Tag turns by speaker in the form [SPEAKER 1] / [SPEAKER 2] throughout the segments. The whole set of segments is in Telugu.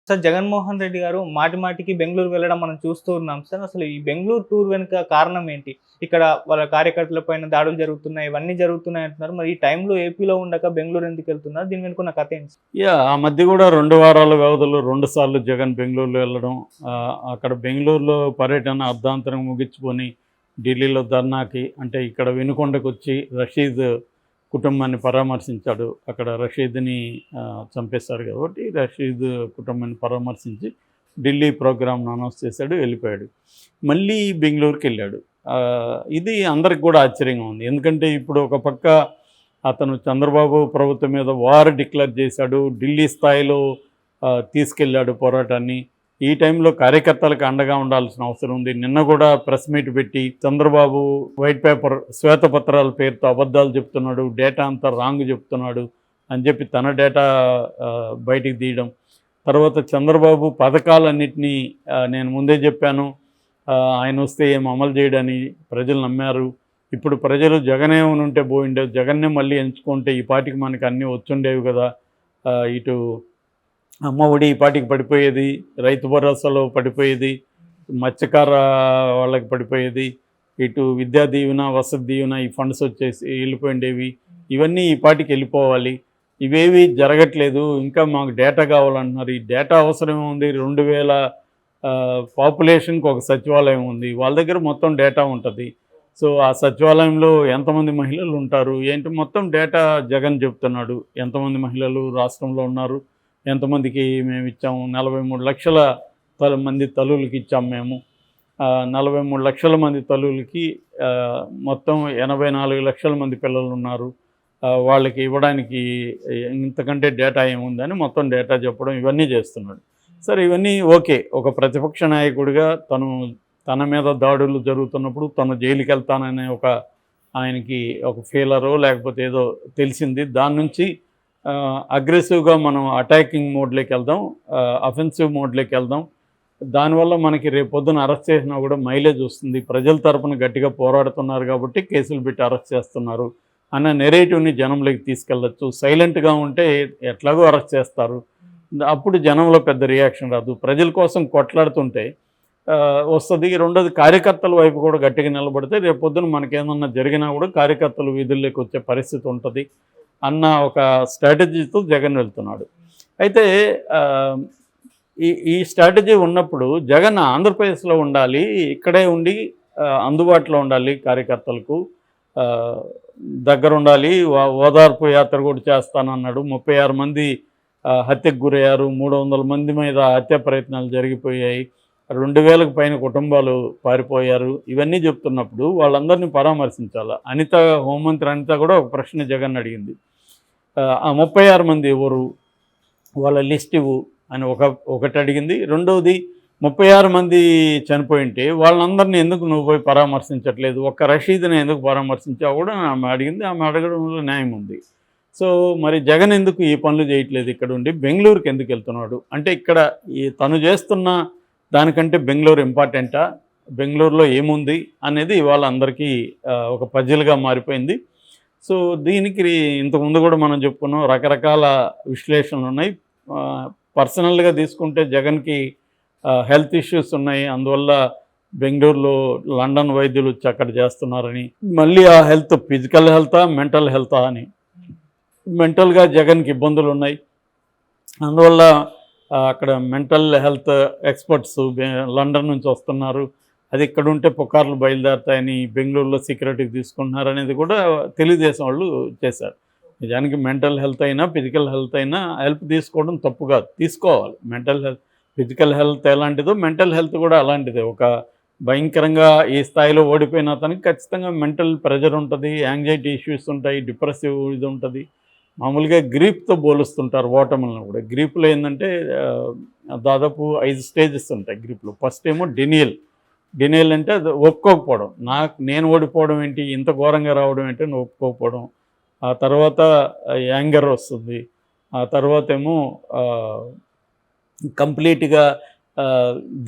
[SPEAKER 1] సార్ జగన్మోహన్ రెడ్డి గారు మాటి మాటికి బెంగుళూరు వెళ్ళడం మనం చూస్తూ ఉన్నాం సార్. అసలు ఈ బెంగుళూరు టూర్ వెనుక కారణం ఏంటి? ఇక్కడ వాళ్ళ కార్యకర్తల పైన దాడులు జరుగుతున్నాయి. ఇవన్నీ జరుగుతున్నాయి అంటున్నారు. మరి ఈ టైంలో ఏపీలో ఉండక బెంగుళూరు ఎందుకెళ్తున్నారు? దీని వెనుక ఉన్న కథ ఏంటి?
[SPEAKER 2] ఆ మధ్య కూడా 2 వారాల వ్యవధిలో 2 సార్లు జగన్ బెంగుళూరులో వెళ్ళడం, అక్కడ బెంగుళూరులో పర్యటన అర్ధాంతరం ముగించుకొని ఢిల్లీలో ధర్నాకి అంటే ఇక్కడ వినుకొండకొచ్చి రషీద్ కుటుంబాన్ని పరామర్శించాడు. అక్కడ రషీద్‌ని చంపేశారు కాబట్టి రషీద్ కుటుంబాన్ని పరామర్శించి ఢిల్లీ ప్రోగ్రామ్‌ను అనౌన్స్ చేశాడు, వెళ్ళిపోయాడు. మళ్ళీ బెంగుళూరుకెళ్ళాడు. ఇది అందరికి కూడా ఆశ్చర్యంగా ఉంది. ఎందుకంటే ఇప్పుడు ఒక పక్క అతను చంద్రబాబు ప్రభుత్వం మీద వార్ డిక్లేర్ చేశాడు. ఢిల్లీ స్థాయిలో తీసుకెళ్ళాడు పోరాటాన్ని. ఈ టైంలో కార్యకర్తలకు అండగా ఉండాల్సిన అవసరం ఉంది. నిన్న కూడా ప్రెస్ మీట్ పెట్టి చంద్రబాబు వైట్ పేపర్ శ్వేతపత్రాల పేరుతో అబద్ధాలు చెప్తున్నాడు, డేటా అంతా రాంగ్ చెప్తున్నాడు అని చెప్పి తన డేటా బయటికి తీయడం. తర్వాత చంద్రబాబు పథకాలన్నింటినీ నేను ముందే చెప్పాను, ఆయన వస్తే ఏం అమలు చేయడని ప్రజలు నమ్మారు. ఇప్పుడు ప్రజలు జగనే ఉంటే పోయిండేది, జగన్నే మళ్ళీ ఎంచుకుంటే ఈ పాటికి మనకి అన్నీ వచ్చుండేవి కదా. ఇటు అమ్మ ఒడి ఈ పాటికి పడిపోయేది, రైతు భరోసాలో పడిపోయేది, మత్స్యకార వాళ్ళకి పడిపోయేది, ఇటు విద్యా దీవెన, వసతి దీవెన ఈ ఫండ్స్ వచ్చేసి వెళ్ళిపోయిండేవి. ఇవన్నీ ఈ పాటికి వెళ్ళిపోవాలి. ఇవేవి జరగట్లేదు. ఇంకా మాకు డేటా కావాలంటున్నారు. ఈ డేటా అవసరం ఉంది. 2000 పాపులేషన్కి ఒక సచివాలయం ఉంది. వాళ్ళ దగ్గర మొత్తం డేటా ఉంటుంది. సో ఆ సచివాలయంలో ఎంతమంది మహిళలు ఉంటారు ఏంటి మొత్తం డేటా జగన్ చెప్తున్నాడు. ఎంతమంది మహిళలు రాష్ట్రంలో ఉన్నారు, ఎంతమందికి మేము ఇచ్చాము, 43 లక్షల మంది తల్లులకి ఇచ్చాము మేము. 43 లక్షల మంది తల్లులకి మొత్తం 84 లక్షల మంది పిల్లలు ఉన్నారు. వాళ్ళకి ఇవ్వడానికి ఇంతకంటే డేటా ఏముందని మొత్తం డేటా చెప్పడం ఇవన్నీ చేస్తున్నాడు. సరే, ఇవన్నీ ఓకే. ఒక ప్రతిపక్ష నాయకుడిగా తన మీద దాడులు జరుగుతున్నప్పుడు తను జైలుకి వెళ్తాననే ఆయనకి ఒక ఫీలరో లేకపోతే ఏదో తెలిసింది. దాని నుంచి అగ్రెసివ్గా మనం అటాకింగ్ మోడ్లోకి వెళ్దాం, అఫెన్సివ్ మోడ్లోకి వెళ్దాం. దానివల్ల మనకి రేపొద్దున అరెస్ట్ చేసినా కూడా మైలేజ్ వస్తుంది. ప్రజల తరపున గట్టిగా పోరాడుతున్నారు కాబట్టి కేసులు పెట్టి అరెస్ట్ చేస్తున్నారు అన్న నెరేటివ్ని జనంలోకి తీసుకెళ్ళచ్చు. సైలెంట్గా ఉంటే ఎట్లాగో అరెస్ట్ చేస్తారు. అప్పుడు జనంలో పెద్ద రియాక్షన్ రాదు. ప్రజల కోసం కొట్లాడుతుంటే వస్తుంది. రెండోది, కార్యకర్తల వైపు కూడా గట్టిగా నిలబడితే రేపొద్దున మనకేమన్నా జరిగినా కూడా కార్యకర్తలు వీధుల్లోకి వచ్చే పరిస్థితి ఉంటుంది అన్న ఒక స్ట్రాటజీతో జగన్ వెళ్తున్నాడు. అయితే ఈ స్ట్రాటజీ ఉన్నప్పుడు జగన్ ఆంధ్రప్రదేశ్లో ఉండాలి, ఇక్కడే ఉండి అందుబాటులో ఉండాలి, కార్యకర్తలకు దగ్గర ఉండాలి. ఓదార్పు యాత్ర కూడా చేస్తానన్నాడు. 36 మంది హత్యకు గురయ్యారు, 300 మంది మీద హత్య ప్రయత్నాలు జరిగిపోయాయి, 2000కు పైన కుటుంబాలు పారిపోయారు. ఇవన్నీ చెప్తున్నప్పుడు వాళ్ళందరినీ పరామర్శించాలి. హోంమంత్రి అనిత కూడా ఒక ప్రశ్న జగన్ అడిగింది. ఆ 36 మంది ఎవరు, వాళ్ళ లిస్ట్ ఇవ్వు అని ఒకటి అడిగింది. రెండవది, 36 మంది చనిపోయింటే వాళ్ళందరినీ ఎందుకు నువ్వు పోయి పరామర్శించట్లేదు, ఒక్క రషీద్ని ఎందుకు పరామర్శించావు కూడా ఆమె అడిగింది. ఆమె అడగడంలో న్యాయం ఉంది. సో మరి జగన్ ఎందుకు ఈ పనులు చేయట్లేదు, ఇక్కడ ఉండి బెంగళూరుకి ఎందుకు వెళ్తున్నాడు అంటే, ఇక్కడ తను చేస్తున్న దానికంటే బెంగళూరు ఇంపార్టెంటా, బెంగళూరులో ఏముంది అనేది ఇవాళ అందరికీ ఒక పజిల్గా మారిపోయింది. సో దీనికి ఇంతకుముందు కూడా మనం చెప్పుకున్నాం, రకరకాల విశ్లేషణలు ఉన్నాయి. పర్సనల్గా తీసుకుంటే జగన్కి హెల్త్ ఇష్యూస్ ఉన్నాయి, అందువల్ల బెంగళూరులో లండన్ వైద్యులు వచ్చి అక్కడ చేస్తున్నారని, మళ్ళీ ఆ హెల్త్ ఫిజికల్ హెల్తా మెంటల్ హెల్తా అని, మెంటల్గా జగన్కి ఇబ్బందులు ఉన్నాయి, అందువల్ల అక్కడ మెంటల్ హెల్త్ ఎక్స్పర్ట్స్ లండన్ నుంచి వస్తున్నారు, అది ఇక్కడ ఉంటే పుకార్లు బయలుదేరుతాయని బెంగళూరులో సెక్యూరిటీకి తీసుకుంటున్నారు అనేది కూడా తెలుగుదేశం వాళ్ళు చేశారు. నిజానికి మెంటల్ హెల్త్ అయినా ఫిజికల్ హెల్త్ అయినా హెల్ప్ తీసుకోవడం తప్పు కాదు, తీసుకోవాలి. ఫిజికల్ హెల్త్ ఎలాంటిదో మెంటల్ హెల్త్ కూడా అలాంటిదే. ఒక భయంకరంగా ఈ స్థాయిలో ఓడిపోయిన అతనికి ఖచ్చితంగా మెంటల్ ప్రెషర్ ఉంటుంది, యాంగ్జైటీ ఇష్యూస్ ఉంటాయి, డిప్రెసివ్ ఇది ఉంటుంది. మామూలుగా గ్రీప్తో పోలుస్తుంటారు ఓటములను కూడా. గ్రీప్లో ఏంటంటే దాదాపు 5 స్టేజెస్ ఉంటాయి గ్రీప్లో. ఫస్ట్ ఏమో డినియల్ అంటే అది ఒప్పుకోకపోవడం, నేను ఓడిపోవడం ఏంటి, ఇంత ఘోరంగా రావడం ఏంటి అని ఒప్పుకోకపోవడం. ఆ తర్వాత యాంగర్ వస్తుంది. ఆ తర్వాత ఏమో కంప్లీట్గా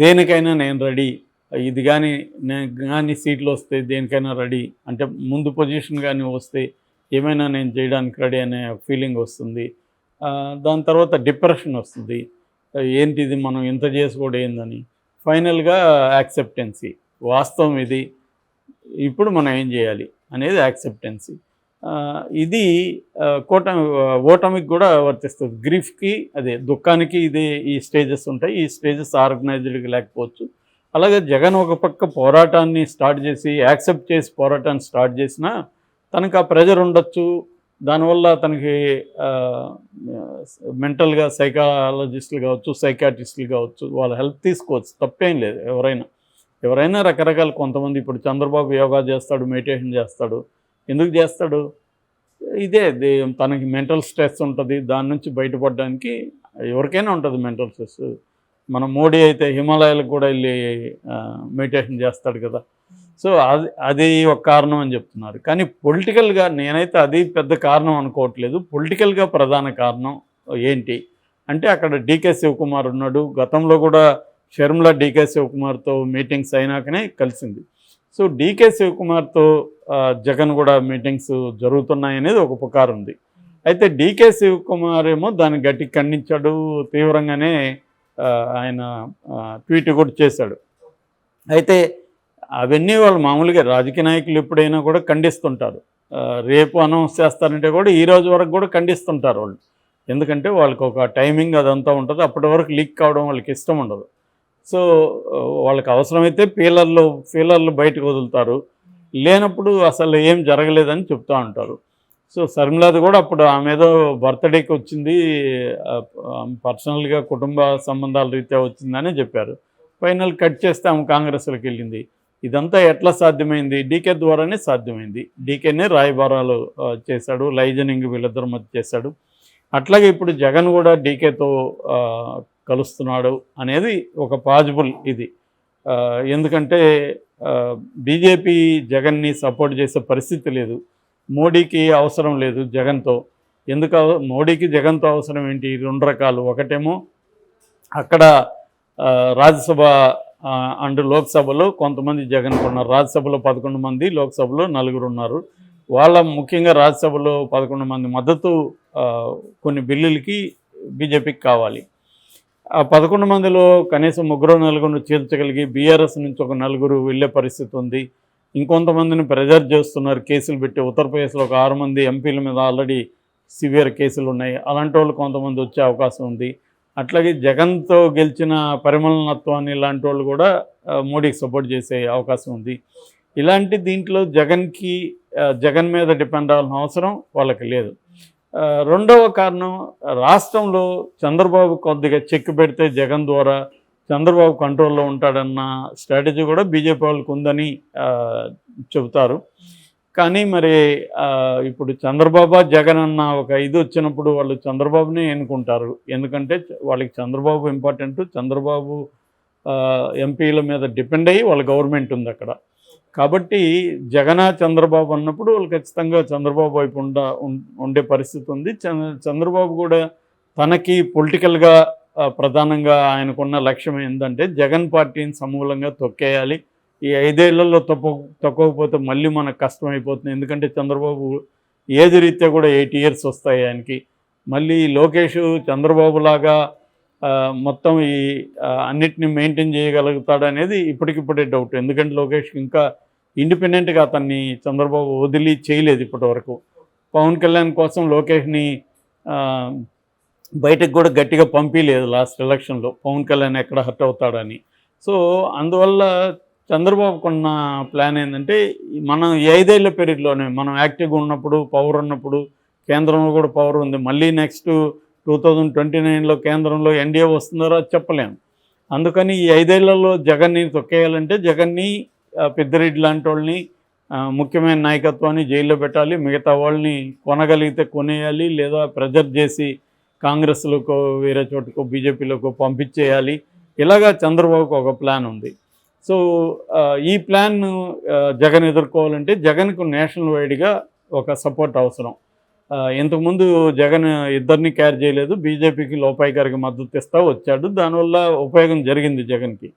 [SPEAKER 2] దేనికైనా నేను రెడీ, ఇది కానీ సీట్లు వస్తే దేనికైనా రెడీ అంటే, ముందు పొజిషన్ కానీ వస్తే ఏమైనా నేను చేయడానికి రెడీ అనే ఫీలింగ్ వస్తుంది. దాని తర్వాత డిప్రెషన్ వస్తుంది. ఏంటిది మనం ఇంత చేసి కూడా ఏందని ఫైనల్గా యాక్సెప్టెన్సీ, వాస్తవం ఇది, ఇప్పుడు మనం ఏం చేయాలి అనేది యాక్సెప్టెన్సీ. ఇది ఓటమికి కూడా వర్తిస్తుంది. గ్రీఫ్కి అదే దుఃఖానికి ఇదే ఈ స్టేజెస్ ఉంటాయి. ఈ స్టేజెస్ ఆర్గనైజ్డ్గా లేకపోవచ్చు. అలాగే జగన్ ఒక పక్క పోరాటాన్ని స్టార్ట్ చేసి యాక్సెప్ట్ చేసి పోరాటాన్ని స్టార్ట్ చేసినా తనకు ఆ ప్రెజర్ ఉండొచ్చు. దానివల్ల తనకి మెంటల్గా సైకాలజిస్టులు కావచ్చు, సైకాట్రిస్టులు కావచ్చు, వాళ్ళ హెల్ప్ తీసుకోవచ్చు, తప్పేం లేదు. ఎవరైనా రకరకాల, కొంతమంది ఇప్పుడు చంద్రబాబు యోగా చేస్తాడు, మెడిటేషన్ చేస్తాడు. ఎందుకు చేస్తాడు? తనకి మెంటల్ స్ట్రెస్ ఉంటుంది. దాని నుంచి బయటపడడానికి ఎవరికైనా ఉంటుంది మెంటల్ స్ట్రెస్. మన మోడీ అయితే హిమాలయాలకు కూడా వెళ్ళి మెడిటేషన్ చేస్తాడు కదా. సో అది ఒక కారణం అని చెప్తున్నారు. కానీ పొలిటికల్గా నేనైతే అది పెద్ద కారణం అనుకోవట్లేదు. పొలిటికల్గా ప్రధాన కారణం ఏంటి అంటే, అక్కడ డీకే శివకుమార్ ఉన్నాడు. గతంలో కూడా షర్మిల డీకే శివకుమార్తో మీటింగ్స్ అయినాకనే కలిసింది. సో డీకే శివకుమార్తో జగన్ కూడా మీటింగ్స్ జరుగుతున్నాయనేది ఒక పుకారు ఉంది. అయితే డీకే శివకుమార్ ఏమో దాన్ని గట్టి ఖండించాడు. తీవ్రంగానే ఆయన ట్వీట్ కూడా చేశాడు. అయితే అవన్నీ వాళ్ళు మామూలుగా రాజకీయ నాయకులు ఎప్పుడైనా కూడా ఖండిస్తుంటారు. రేపు అనౌన్స్ చేస్తారంటే కూడా ఈ రోజు వరకు కూడా ఖండిస్తుంటారు వాళ్ళు. ఎందుకంటే వాళ్ళకి ఒక టైమింగ్ అదంతా ఉంటుంది. అప్పటి వరకు లీక్ కావడం వాళ్ళకి ఇష్టం ఉండదు. సో వాళ్ళకి అవసరమైతే ఫీలర్లు బయటకు వదులుతారు. లేనప్పుడు అసలు ఏం జరగలేదని చెప్తూ ఉంటారు. సో శర్మిలాది కూడా అప్పుడు ఆమె ఏదో బర్త్డేకి వచ్చింది, పర్సనల్గా కుటుంబ సంబంధాల రీత్యా వచ్చిందని చెప్పారు. ఫైనల్ కట్ చేస్తే ఆమె కాంగ్రెస్లోకి వెళ్ళింది. ఇదంతా ఎట్లా సాధ్యమైంది? డీకే ద్వారానే సాధ్యమైంది. డీకేనే రాయబారాలు చేశాడు, లైజనింగ్ వీళ్ళిద్దరి మధ్య చేశాడు. అట్లాగే ఇప్పుడు జగన్ కూడా డీకేతో కలుస్తున్నాడు అనేది ఒక పాజిబుల్ ఇది. ఎందుకంటే బీజేపీ జగన్ని సపోర్ట్ చేసే పరిస్థితి లేదు. మోడీకి అవసరం లేదు జగన్తో. మోడీకి జగన్తో అవసరం ఏంటి? రెండు రకాలు. ఒకటేమో అక్కడ రాజ్యసభ అండ్ లోక్సభలో కొంతమంది జగన్కు ఉన్నారు. రాజ్యసభలో 11 మంది, లోక్సభలో 4 ఉన్నారు. వాళ్ళ ముఖ్యంగా రాజ్యసభలో 11 మంది మద్దతు కొన్ని బిల్లులకి బీజేపీకి కావాలి. ఆ 11 మందిలో కనీసం 3-4 చేర్చగలిగి బీఆర్ఎస్ నుంచి ఒక 4 వెళ్ళే పరిస్థితి ఉంది. ఇంకొంతమందిని ప్రెజర్ చేస్తున్నారు, కేసులు పెట్టి. ఉత్తరప్రదేశ్లో ఒక 6 మంది ఎంపీల మీద ఆల్రెడీ సివియర్ కేసులు ఉన్నాయి. అలాంటి వాళ్ళు కొంతమంది వచ్చే అవకాశం ఉంది. అట్లాగే జగన్తో గెలిచిన పరిమళనత్వాన్ని ఇలాంటి వాళ్ళు కూడా మోడీకి సపోర్ట్ చేసే అవకాశం ఉంది. ఇలాంటి దీంట్లో జగన్ మీద డిపెండ్ అవ్వాల్సిన అవసరం వాళ్ళకి లేదు. రెండవ కారణం, రాష్ట్రంలో చంద్రబాబు కొద్దిగా చెక్ పెడితే జగన్ ద్వారా చంద్రబాబు కంట్రోల్లో ఉంటాడన్న స్ట్రాటజీ కూడా బీజేపీ వాళ్ళకు ఉందని చెబుతారు. కానీ మరి ఇప్పుడు చంద్రబాబు జగన్ అన్న ఒక ఇది వచ్చినప్పుడు వాళ్ళు చంద్రబాబునే ఎన్నుకుంటారు. ఎందుకంటే వాళ్ళకి చంద్రబాబు ఇంపార్టెంట్. చంద్రబాబు ఎంపీల మీద డిపెండ్ అయ్యి వాళ్ళ గవర్నమెంట్ ఉంది అక్కడ. కాబట్టి చంద్రబాబు అన్నప్పుడు వాళ్ళు ఖచ్చితంగా చంద్రబాబు వైపు ఉండే పరిస్థితి ఉంది. చంద్రబాబు కూడా తనకి పొలిటికల్గా ప్రధానంగా ఆయనకున్న లక్ష్యం ఏంటంటే జగన్ పార్టీని సమూలంగా తొక్కేయాలి. ఈ 5 ఏళ్లలో తొక్కకపోతే మళ్ళీ మనకు కష్టమైపోతుంది. ఎందుకంటే చంద్రబాబు ఏజ్ రీత్యా కూడా 80 years వస్తాయి ఆయనకి. మళ్ళీ లోకేష్ చంద్రబాబు లాగా మొత్తం ఈ అన్నిటిని మెయింటైన్ చేయగలుగుతాడు అనేది ఇప్పటికిప్పుడే డౌట్. ఎందుకంటే లోకేష్ ఇంకా ఇండిపెండెంట్గా అతన్ని చంద్రబాబు వదిలి చేయలేదు ఇప్పటి వరకు. పవన్ కళ్యాణ్ కోసం లోకేష్ని బయటకు కూడా గట్టిగా పంపించలేదు లాస్ట్ ఎలక్షన్లో, పవన్ కళ్యాణ్ ఎక్కడ హర్ట్ అవుతాడని. సో అందువల్ల చంద్రబాబుకున్న ప్లాన్ ఏంటంటే, మనం 5 ఏళ్ల పీరియడ్లోనే మనం యాక్టివ్గా ఉన్నప్పుడు, పవర్ ఉన్నప్పుడు, కేంద్రంలో కూడా పవర్ ఉంది. మళ్ళీ నెక్స్ట్ 2029లో కేంద్రంలో ఎన్డీఏ వస్తుందో అది చెప్పలేము. అందుకని ఈ 5 ఏళ్లలో జగన్ని తొక్కేయాలంటే జగన్ని పెద్దిరెడ్డి లాంటి వాళ్ళని, ముఖ్యమైన నాయకత్వాన్ని జైల్లో పెట్టాలి. మిగతా వాళ్ళని కొనగలిగితే కొనేయాలి, లేదా ప్రెజర్ చేసి కాంగ్రెస్లోకో వేరే చోటుకో బీజేపీలోకో పంపించేయాలి. ఇలాగా చంద్రబాబుకు ఒక ప్లాన్ ఉంది. సో ఈ ప్లాన్ జగన్ ఎదుర్కోవాలంటే జగన్కు నేషనల్ వైడ్గా ఒక సపోర్ట్ అవసరం. ఇంతకుముందు జగన్ ఇద్దరిని క్యారీ చేయలేదు. బీజేపీకి లోపాయి గారికి మద్దతు ఇస్తూ వచ్చాడు. దానివల్ల ఉపయోగం జరిగింది జగన్కి.